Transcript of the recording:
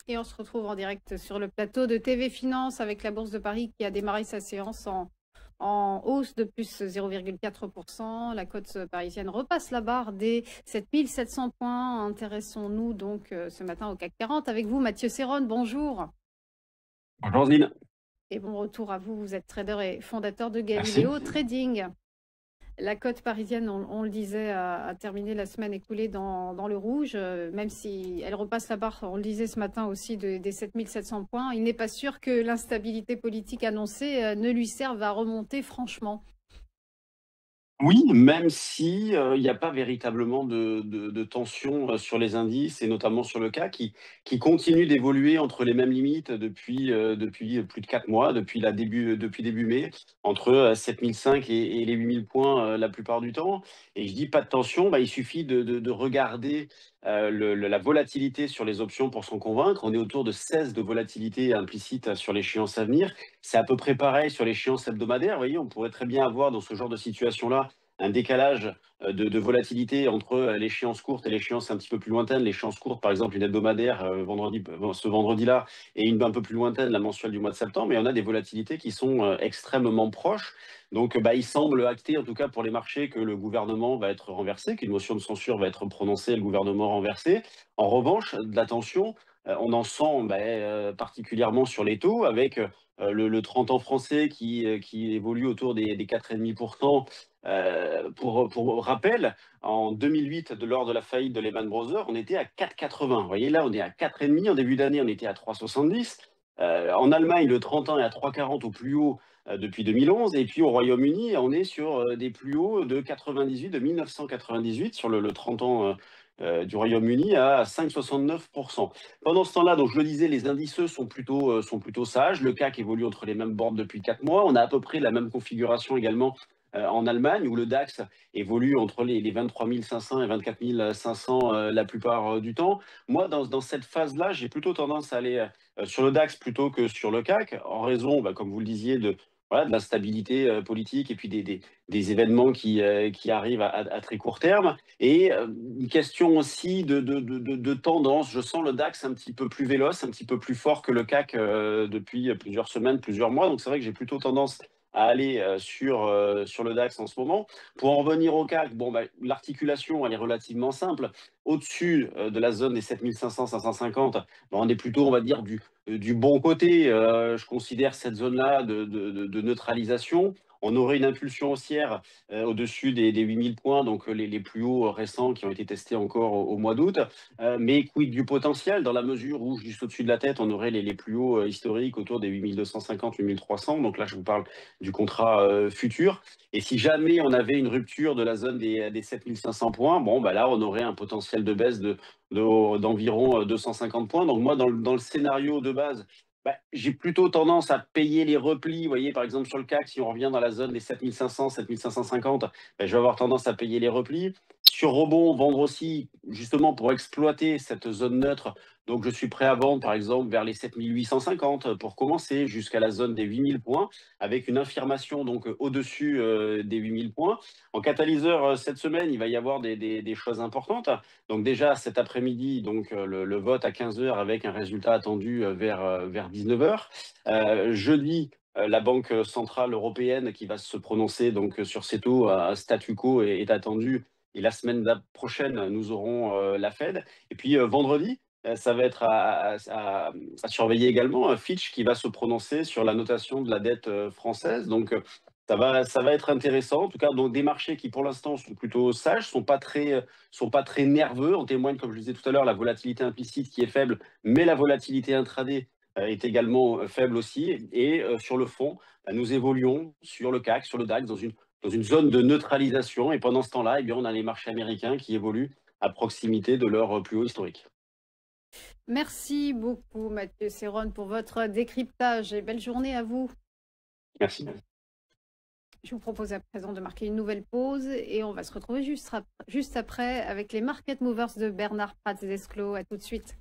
Et on se retrouve en direct sur le plateau de TV Finance avec la Bourse de Paris qui a démarré sa séance en hausse de plus 0,4%. La cote parisienne repasse la barre des 7700 points. Intéressons-nous donc ce matin au CAC 40 avec vous, Mathieu Serron. Bonjour. Bonjour Zine. Et bon retour à vous. Vous êtes trader et fondateur de Merci. Galileo Trading. La cote parisienne, on le disait, a terminé la semaine écoulée dans le rouge, même si elle repasse la barre, on le disait ce matin aussi, des 7700 points. Il n'est pas sûr que l'instabilité politique annoncée ne lui serve à remonter franchement. Oui, même si il n'y a pas véritablement de tension sur les indices et notamment sur le CAC qui continue d'évoluer entre les mêmes limites depuis plus de 4 mois, depuis début mai, entre 7005 et les 8000 points la plupart du temps. Et je dis pas de tension, bah, il suffit de regarder la volatilité sur les options pour s'en convaincre. On est autour de 16 de volatilité implicite sur l'échéance à venir. C'est à peu près pareil sur l'échéance hebdomadaire. Vous voyez, on pourrait très bien avoir dans ce genre de situation-là un décalage de volatilité entre l'échéance courte et l'échéance un petit peu plus lointaine. L'échéance courte, par exemple, une hebdomadaire ce vendredi-là, et une un peu plus lointaine, la mensuelle du mois de septembre. Et on a des volatilités qui sont extrêmement proches. Donc, il semble acté, en tout cas pour les marchés, que le gouvernement va être renversé, qu'une motion de censure va être prononcée et le gouvernement renversé. En revanche, de la tension, on en sent particulièrement sur les taux, avec le 30 ans français qui évolue autour des 4,5%. Pour rappel, en 2008, lors de la faillite de Lehman Brothers, on était à 4,80. Vous voyez, là, on est à 4,5. En début d'année, on était à 3,70. En Allemagne, le 30 ans est à 3,40 au plus haut depuis 2011. Et puis au Royaume-Uni, on est sur des plus hauts de 98, de 1998, sur le 30 ans du Royaume-Uni à 5,69%. Pendant ce temps-là, donc je le disais, les indices sont plutôt sages. Le CAC évolue entre les mêmes bornes depuis 4 mois. On a à peu près la même configuration également en Allemagne, où le DAX évolue entre les 23 500 et 24 500 la plupart du temps. Moi, dans cette phase-là, j'ai plutôt tendance à aller sur le DAX plutôt que sur le CAC, en raison, comme vous le disiez, voilà, de l'instabilité politique et puis des événements qui arrivent à très court terme. Et une question aussi de tendance. Je sens le DAX un petit peu plus véloce, un petit peu plus fort que le CAC depuis plusieurs semaines, plusieurs mois. Donc c'est vrai que j'ai plutôt tendance à aller sur le DAX en ce moment. Pour en revenir au CAC, l'articulation, elle est relativement simple. Au-dessus de la zone des 7500-550, on est plutôt, on va dire, du bon côté. Je considère cette zone-là de neutralisation. On aurait une impulsion haussière au-dessus des 8000 points, donc les plus hauts récents qui ont été testés encore au mois d'août. Mais quid du potentiel, dans la mesure où juste au-dessus de la tête, on aurait les plus hauts historiques autour des 8250, 8300. Donc là, je vous parle du contrat futur. Et si jamais on avait une rupture de la zone des 7500 points, là, on aurait un potentiel de baisse d'environ 250 points. Donc moi, dans le scénario de base, j'ai plutôt tendance à payer les replis. Vous voyez, par exemple, sur le CAC, si on revient dans la zone des 7500, 7550, je vais avoir tendance à payer les replis. Sur rebond, vendre aussi, justement, pour exploiter cette zone neutre. Donc, je suis prêt à vendre, par exemple, vers les 7850 pour commencer, jusqu'à la zone des 8000 points, avec une infirmation donc au-dessus des 8000 points. En catalyseur, cette semaine, il va y avoir des choses importantes. Donc déjà, cet après-midi, donc le vote à 15 heures avec un résultat attendu vers 19 heures. Jeudi, la Banque centrale européenne qui va se prononcer donc sur ces taux à statu quo est attendue. Et la semaine prochaine, nous aurons la Fed. Et puis vendredi, ça va être à surveiller également Fitch qui va se prononcer sur la notation de la dette française. Donc ça va être intéressant. En tout cas, donc des marchés qui pour l'instant sont plutôt sages, sont pas très nerveux. En témoigne, comme je le disais tout à l'heure, la volatilité implicite qui est faible, mais la volatilité intraday est également faible aussi. Et sur le fond, nous évoluons sur le CAC, sur le DAX, dans une zone de neutralisation. Et pendant ce temps-là, on a les marchés américains qui évoluent à proximité de leur plus haut historique. Merci beaucoup, Mathieu Serron, pour votre décryptage et belle journée à vous. Merci. Je vous propose à présent de marquer une nouvelle pause et on va se retrouver juste après avec les Market Movers de Bernard Pratt-Desclaux. À tout de suite.